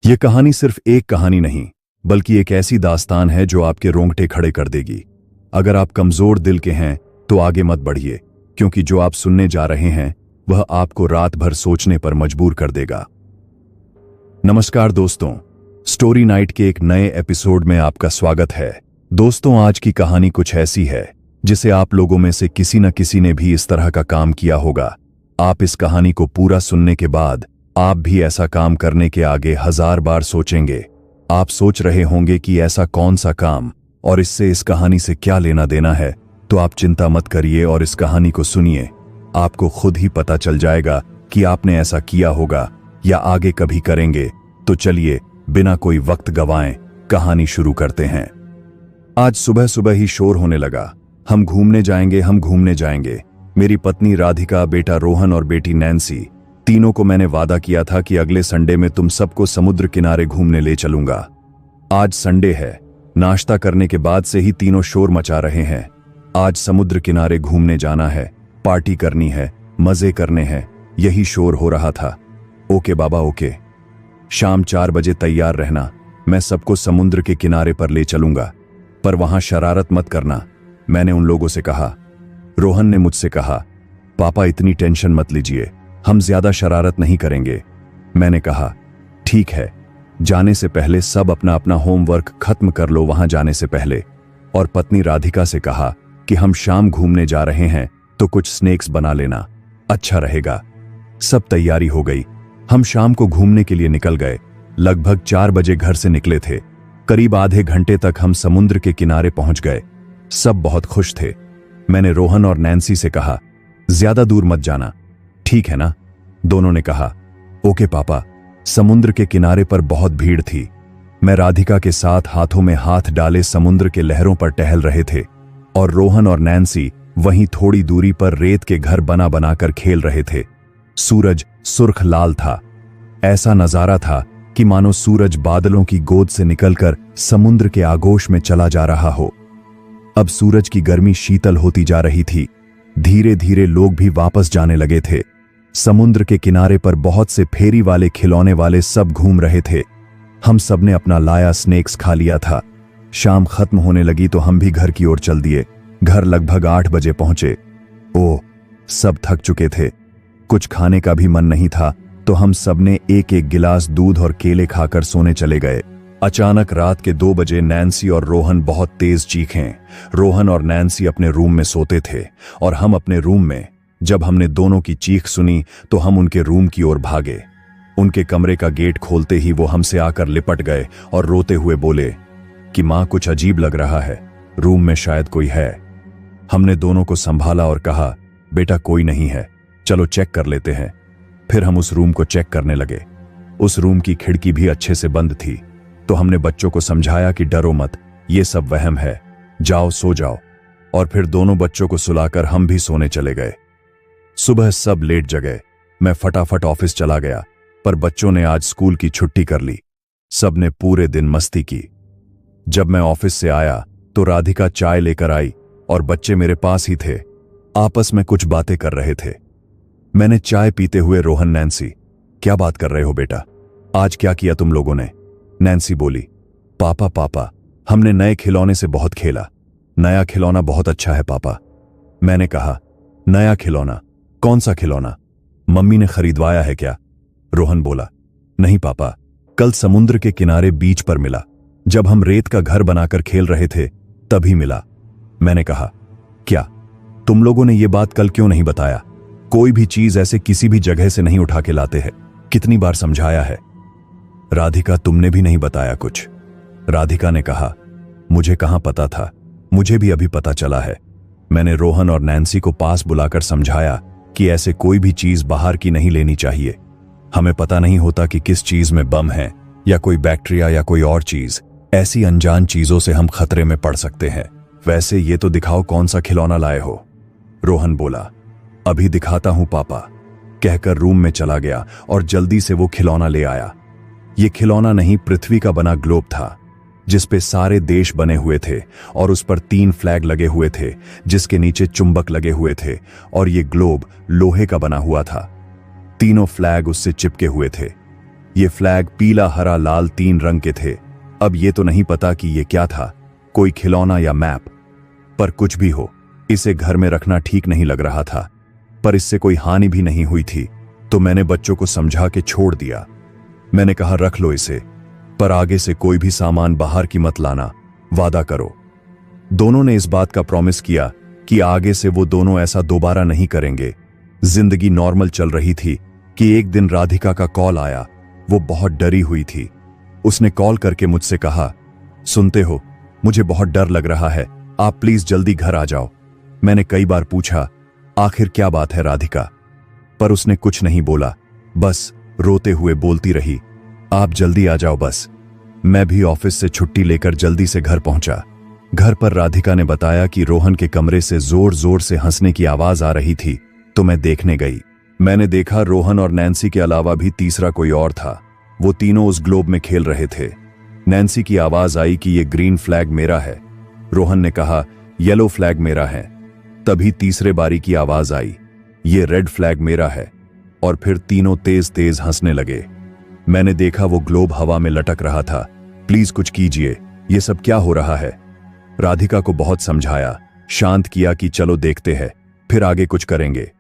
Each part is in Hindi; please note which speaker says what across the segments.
Speaker 1: ये कहानी सिर्फ एक कहानी नहीं, बल्कि एक ऐसी दास्तान है जो आपके रोंगटे खड़े कर देगी। अगर आप कमजोर दिल के हैं तो आगे मत बढ़िए, क्योंकि जो आप सुनने जा रहे हैं वह आपको रात भर सोचने पर मजबूर कर देगा। नमस्कार दोस्तों, स्टोरी नाइट के एक नए एपिसोड में आपका स्वागत है। दोस्तों, आज की कहानी कुछ ऐसी है जिसे आप लोगों में से किसी न किसी ने भी इस तरह का काम किया होगा। आप इस कहानी को पूरा सुनने के बाद आप भी ऐसा काम करने के आगे 1000 बार सोचेंगे। आप सोच रहे होंगे कि ऐसा कौन सा काम और इससे इस कहानी से क्या लेना देना है। तो आप चिंता मत करिए और इस कहानी को सुनिए। आपको खुद ही पता चल जाएगा कि आपने ऐसा किया होगा या आगे कभी करेंगे। तो चलिए बिना कोई वक्त गवाएं कहानी शुरू करते हैं। आज सुबह सुबह ही शोर होने लगा। हम घूमने जाएंगे, हम घूमने जाएंगे। मेरी पत्नी राधिका, बेटा रोहन और बेटी नैन्सी, तीनों को मैंने वादा किया था कि अगले संडे में तुम सबको समुद्र किनारे घूमने ले चलूंगा। आज संडे है। नाश्ता करने के बाद से ही तीनों शोर मचा रहे हैं। आज समुद्र किनारे घूमने जाना है, पार्टी करनी है, मजे करने हैं, यही शोर हो रहा था। ओके बाबा ओके, शाम 4 बजे तैयार रहना, मैं सबको समुद्र के किनारे पर ले चलूंगा, पर वहां शरारत मत करना, मैंने उन लोगों से कहा। रोहन ने मुझसे कहा, पापा इतनी टेंशन मत लीजिए, हम ज्यादा शरारत नहीं करेंगे। मैंने कहा, ठीक है, जाने से पहले सब अपना अपना होमवर्क खत्म कर लो वहां जाने से पहले। और पत्नी राधिका से कहा कि हम शाम घूमने जा रहे हैं तो कुछ स्नैक्स बना लेना, अच्छा रहेगा। सब तैयारी हो गई। हम शाम को घूमने के लिए निकल गए। लगभग 4 बजे घर से निकले थे। करीब आधे घंटे तक हम समुद्र के किनारे पहुंच गए। सब बहुत खुश थे। मैंने रोहन और नैन्सी से कहा, ज्यादा दूर मत जाना, ठीक है ना? दोनों ने कहा, ओके पापा। समुद्र के किनारे पर बहुत भीड़ थी। मैं राधिका के साथ हाथों में हाथ डाले समुद्र के लहरों पर टहल रहे थे और रोहन और नैन्सी वहीं थोड़ी दूरी पर रेत के घर बना बनाकर खेल रहे थे। सूरज सुर्ख लाल था। ऐसा नजारा था कि मानो सूरज बादलों की गोद से निकलकर समुद्र के आगोश में चला जा रहा हो। अब सूरज की गर्मी शीतल होती जा रही थी। धीरे धीरे लोग भी वापस जाने लगे थे। समुद्र के किनारे पर बहुत से फेरी वाले, खिलौने वाले सब घूम रहे थे। हम सब ने अपना लाया स्नैक्स खा लिया था। शाम खत्म होने लगी तो हम भी घर की ओर चल दिए। घर लगभग 8 बजे पहुंचे। ओह, सब थक चुके थे। कुछ खाने का भी मन नहीं था, तो हम सब ने एक एक गिलास दूध और केले खाकर सोने चले गए। अचानक रात के 2 बजे नैन्सी और रोहन बहुत तेज चीखें। रोहन और नैन्सी अपने रूम में सोते थे और हम अपने रूम में। जब हमने दोनों की चीख सुनी तो हम उनके रूम की ओर भागे। उनके कमरे का गेट खोलते ही वो हमसे आकर लिपट गए और रोते हुए बोले कि मां, कुछ अजीब लग रहा है, रूम में शायद कोई है। हमने दोनों को संभाला और कहा, बेटा कोई नहीं है, चलो चेक कर लेते हैं। फिर हम उस रूम को चेक करने लगे। उस रूम की खिड़की भी अच्छे से बंद थी। तो हमने बच्चों को समझाया कि डरो मत, ये सब वहम है, जाओ सो जाओ। और फिर दोनों बच्चों को सुलाकर हम भी सोने चले गए। सुबह सब लेट जगे। मैं फटाफट ऑफिस चला गया, पर बच्चों ने आज स्कूल की छुट्टी कर ली। सब ने पूरे दिन मस्ती की। जब मैं ऑफिस से आया तो राधिका चाय लेकर आई और बच्चे मेरे पास ही थे, आपस में कुछ बातें कर रहे थे। मैंने चाय पीते हुए, रोहन, नैन्सी, क्या बात कर रहे हो बेटा, आज क्या किया तुम लोगों ने? नैन्सी बोली, पापा, हमने नए खिलौने से बहुत खेला। नया खिलौना बहुत अच्छा है पापा। मैंने कहा, नया खिलौना? कौन सा खिलौना? मम्मी ने खरीदवाया है क्या? रोहन बोला, नहीं पापा, कल समुद्र के किनारे बीच पर मिला। जब हम रेत का घर बनाकर खेल रहे थे तभी मिला। मैंने कहा, क्या तुम लोगों ने ये बात कल क्यों नहीं बताया? कोई भी चीज ऐसे किसी भी जगह से नहीं उठा के लाते हैं, कितनी बार समझाया है। राधिका, तुमने भी नहीं बताया कुछ। राधिका ने कहा, मुझे कहां पता था, मुझे भी अभी पता चला है। मैंने रोहन और नैन्सी को पास बुलाकर समझाया कि ऐसे कोई भी चीज बाहर की नहीं लेनी चाहिए। हमें पता नहीं होता कि किस चीज में बम है या कोई बैक्टीरिया या कोई और चीज। ऐसी अनजान चीजों से हम खतरे में पड़ सकते हैं। वैसे ये तो दिखाओ कौन सा खिलौना लाए हो। रोहन बोला, अभी दिखाता हूं पापा, कहकर रूम में चला गया और जल्दी से वो खिलौना ले आया। ये खिलौना नहीं, पृथ्वी का बना ग्लोब था, जिस पे सारे देश बने हुए थे और उस पर 3 फ्लैग लगे हुए थे, जिसके नीचे चुंबक लगे हुए थे। और ये ग्लोब लोहे का बना हुआ था। तीनों फ्लैग उससे चिपके हुए थे। ये फ्लैग पीला, हरा, लाल 3 रंग के थे। अब ये तो नहीं पता कि ये क्या था, कोई खिलौना या मैप। पर कुछ भी हो, इसे घर में रखना ठीक नहीं लग रहा था। पर इससे कोई हानि भी नहीं हुई थी, तो मैंने बच्चों को समझा के छोड़ दिया। मैंने कहा रख लो इसे, पर आगे से कोई भी सामान बाहर की मत लाना, वादा करो। दोनों ने इस बात का प्रॉमिस किया कि आगे से वो दोनों ऐसा दोबारा नहीं करेंगे। जिंदगी नॉर्मल चल रही थी कि एक दिन राधिका का कॉल आया। वो बहुत डरी हुई थी। उसने कॉल करके मुझसे कहा, सुनते हो, मुझे बहुत डर लग रहा है, आप प्लीज जल्दी घर आ जाओ। मैंने कई बार पूछा, आखिर क्या बात है राधिका? पर उसने कुछ नहीं बोला, बस रोते हुए बोलती रही, आप जल्दी आ जाओ बस। मैं भी ऑफिस से छुट्टी लेकर जल्दी से घर पहुंचा। घर पर राधिका ने बताया कि रोहन के कमरे से जोर जोर से हंसने की आवाज आ रही थी, तो मैं देखने गई। मैंने देखा रोहन और नैन्सी के अलावा भी तीसरा कोई और था। वो तीनों उस ग्लोब में खेल रहे थे। नैन्सी की आवाज आई कि ये ग्रीन फ्लैग मेरा है। रोहन ने कहा येलो फ्लैग मेरा है। तभी तीसरे बारी की आवाज आई, ये रेड फ्लैग मेरा है। और फिर तीनों तेज तेज हंसने लगे। मैंने देखा वो ग्लोब हवा में लटक रहा था। प्लीज कुछ कीजिए, ये सब क्या हो रहा है? राधिका को बहुत समझाया, शांत किया कि चलो देखते हैं, फिर आगे कुछ करेंगे।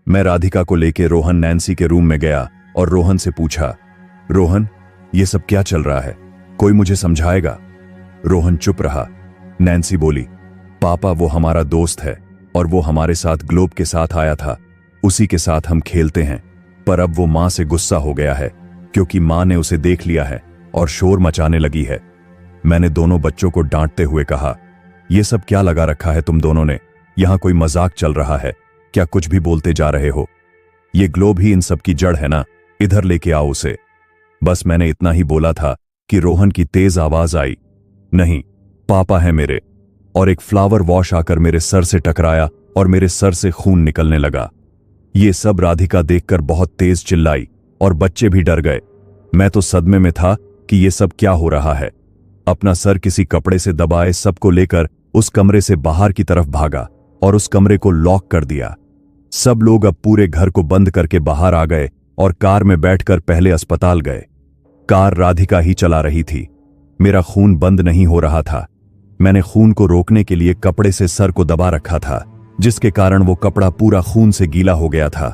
Speaker 1: मैं राधिका को लेकर रोहन नैन्सी के रूम में गया और रोहन से पूछा, रोहन ये सब क्या चल रहा है, कोई मुझे समझाएगा? रोहन चुप रहा। नैन्सी बोली, पापा वो हमारा दोस्त है और वो हमारे साथ ग्लोब के साथ आया था, उसी के साथ हम खेलते हैं। पर अब वो मां से गुस्सा हो गया है क्योंकि मां ने उसे देख लिया है और शोर मचाने लगी है। मैंने दोनों बच्चों को डांटते हुए कहा, ये सब क्या लगा रखा है तुम दोनों ने? यहां कोई मजाक चल रहा है क्या? कुछ भी बोलते जा रहे हो। ये ग्लोब ही इन सब की जड़ है ना, इधर लेके आओ उसे। बस मैंने इतना ही बोला था कि रोहन की तेज आवाज आई, नहीं पापा है मेरे। और एक फ्लावर वॉश आकर मेरे सर से टकराया और मेरे सर से खून निकलने लगा। ये सब राधिका देखकर बहुत तेज चिल्लाई और बच्चे भी डर गए। मैं तो सदमे में था कि ये सब क्या हो रहा है। अपना सर किसी कपड़े से दबाए सबको लेकर उस कमरे से बाहर की तरफ भागा और उस कमरे को लॉक कर दिया। सब लोग अब पूरे घर को बंद करके बाहर आ गए और कार में बैठकर पहले अस्पताल गए। कार राधिका ही चला रही थी। मेरा खून बंद नहीं हो रहा था। मैंने खून को रोकने के लिए कपड़े से सर को दबा रखा था, जिसके कारण वो कपड़ा पूरा खून से गीला हो गया था।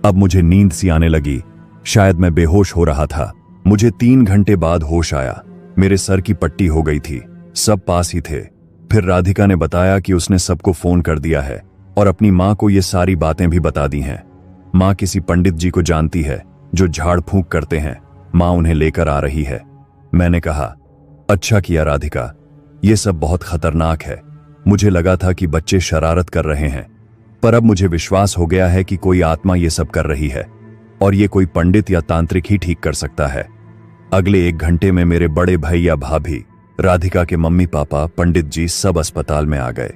Speaker 1: अब मुझे नींद सी आने लगी, शायद मैं बेहोश हो रहा था। मुझे 3 घंटे बाद होश आया। मेरे सर की पट्टी हो गई थी, सब पास ही थे। फिर राधिका ने बताया कि उसने सबको फोन कर दिया है और अपनी मां को ये सारी बातें भी बता दी हैं। मां किसी पंडित जी को जानती है जो झाड़ फूंक करते हैं, मां उन्हें लेकर आ रही है। मैंने कहा, अच्छा किया राधिका, ये सब बहुत खतरनाक है। मुझे लगा था कि बच्चे शरारत कर रहे हैं, पर अब मुझे विश्वास हो गया है कि कोई आत्मा ये सब कर रही है और ये कोई पंडित या तांत्रिक ही ठीक कर सकता है। अगले 1 घंटे में मेरे बड़े भैया, भाभी, राधिका के मम्मी पापा, पंडित जी सब अस्पताल में आ गए।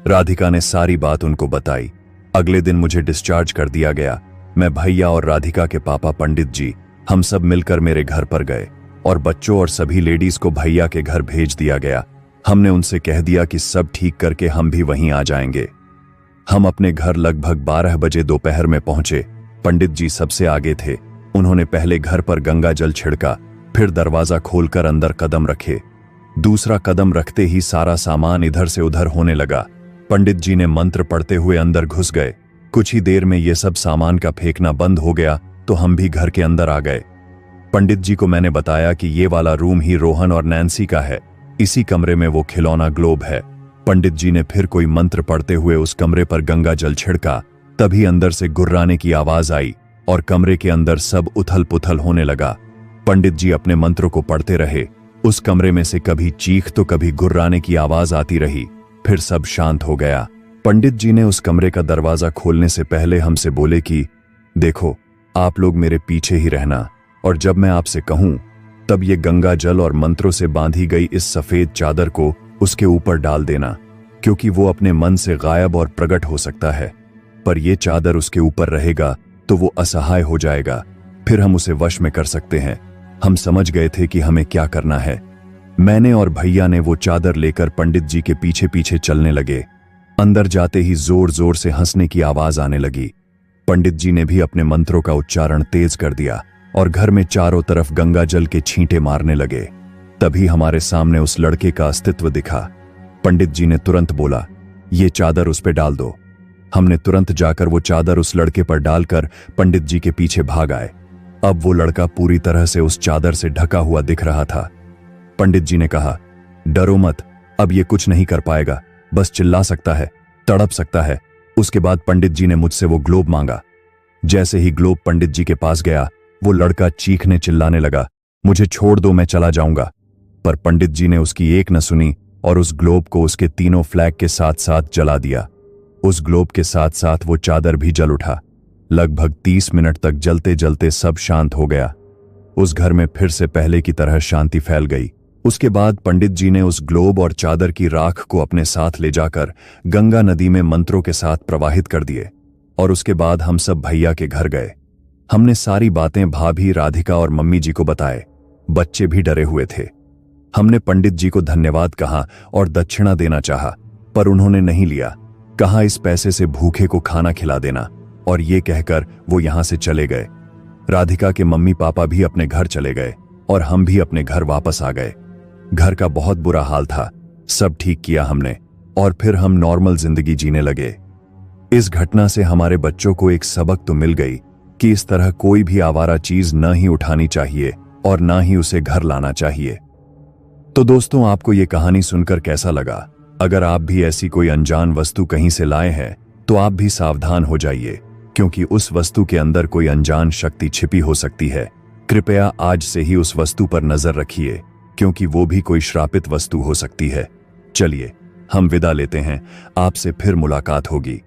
Speaker 1: राधिका ने सारी बात उनको बताई। अगले दिन मुझे डिस्चार्ज कर दिया गया। मैं, भैया और राधिका के पापा पंडित जी, हम सब मिलकर मेरे घर पर गए और बच्चों और सभी लेडीज को भैया के घर भेज दिया गया। हमने उनसे कह दिया कि सब ठीक करके हम भी वहीं आ जाएंगे। हम अपने घर लगभग 12 बजे दोपहर में पहुंचे। पंडित जी सबसे आगे थे। उन्होंने पहले घर पर गंगा जल छिड़का, फिर दरवाजा खोलकर अंदर कदम रखे। दूसरा कदम रखते ही सारा सामान इधर से उधर होने लगा। पंडित जी ने मंत्र पढ़ते हुए अंदर घुस गए। कुछ ही देर में ये सब सामान का फेंकना बंद हो गया तो हम भी घर के अंदर आ गए। पंडित जी को मैंने बताया कि ये वाला रूम ही रोहन और नैन्सी का है, इसी कमरे में वो खिलौना ग्लोब है। पंडित जी ने फिर कोई मंत्र पढ़ते हुए उस कमरे पर गंगा जल छिड़का। तभी अंदर से गुर्राने की आवाज आई और कमरे के अंदर सब उथल पुथल होने लगा। पंडित जी अपने मंत्रों को पढ़ते रहे। उस कमरे में से कभी चीख तो कभी गुर्राने की आवाज आती रही। फिर सब शांत हो गया। पंडित जी ने उस कमरे का दरवाजा खोलने से पहले हमसे बोले कि देखो, आप लोग मेरे पीछे ही रहना और जब मैं आपसे कहूं तब ये गंगा जल और मंत्रों से बांधी गई इस सफेद चादर को उसके ऊपर डाल देना, क्योंकि वो अपने मन से गायब और प्रकट हो सकता है। पर यह चादर उसके ऊपर रहेगा तो वो असहाय हो जाएगा, फिर हम उसे वश में कर सकते हैं। हम समझ गए थे कि हमें क्या करना है। मैंने और भैया ने वो चादर लेकर पंडित जी के पीछे पीछे चलने लगे। अंदर जाते ही जोर जोर से हंसने की आवाज आने लगी। पंडित जी ने भी अपने मंत्रों का उच्चारण तेज कर दिया। और घर में चारों तरफ गंगा जल के छींटे मारने लगे। तभी हमारे सामने उस लड़के का अस्तित्व दिखा। पंडित जी ने तुरंत बोला, ये चादर उस पे डाल दो। हमने तुरंत जाकर वो चादर उस लड़के पर डालकर पंडित जी के पीछे भाग आए। अब वो लड़का पूरी तरह से उस चादर से ढका हुआ दिख रहा था। पंडित जी ने कहा, डरो मत, अब ये कुछ नहीं कर पाएगा, बस चिल्ला सकता है, तड़प सकता है। उसके बाद पंडित जी ने मुझसे वो ग्लोब मांगा। जैसे ही ग्लोब पंडित जी के पास गया, वो लड़का चीखने चिल्लाने लगा, मुझे छोड़ दो, मैं चला जाऊंगा। पर पंडित जी ने उसकी एक न सुनी और उस ग्लोब को उसके तीनों फ्लैग के साथ साथ जला दिया। उस ग्लोब के साथ साथ वो चादर भी जल उठा। लगभग 30 मिनट तक जलते जलते सब शांत हो गया। उस घर में फिर से पहले की तरह शांति फैल गई। उसके बाद पंडित जी ने उस ग्लोब और चादर की राख को अपने साथ ले जाकर गंगा नदी में मंत्रों के साथ प्रवाहित कर दिए। और उसके बाद हम सब भैया के घर गए। हमने सारी बातें भाभी राधिका और मम्मी जी को बताए। बच्चे भी डरे हुए थे। हमने पंडित जी को धन्यवाद कहा और दक्षिणा देना चाहा, पर उन्होंने नहीं लिया। कहा, इस पैसे से भूखे को खाना खिला देना। और ये कहकर वो यहां से चले गए। राधिका के मम्मी पापा भी अपने घर चले गए और हम भी अपने घर वापस आ गए। घर का बहुत बुरा हाल था। सब ठीक किया हमने और फिर हम नॉर्मल जिंदगी जीने लगे। इस घटना से हमारे बच्चों को एक सबक तो मिल गई कि इस तरह कोई भी आवारा चीज न ही उठानी चाहिए और ना ही उसे घर लाना चाहिए। तो दोस्तों, आपको ये कहानी सुनकर कैसा लगा? अगर आप भी ऐसी कोई अनजान वस्तु कहीं से लाए हैं तो आप भी सावधान हो जाइए, क्योंकि उस वस्तु के अंदर कोई अनजान शक्ति छिपी हो सकती है। कृपया आज से ही उस वस्तु पर नजर रखिए, क्योंकि वो भी कोई श्रापित वस्तु हो सकती है। चलिए हम विदा लेते हैं, आपसे फिर मुलाकात होगी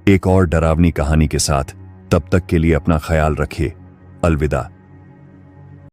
Speaker 1: एक और डरावनी कहानी के साथ। तब तक के लिए अपना ख्याल रखिए। अलविदा।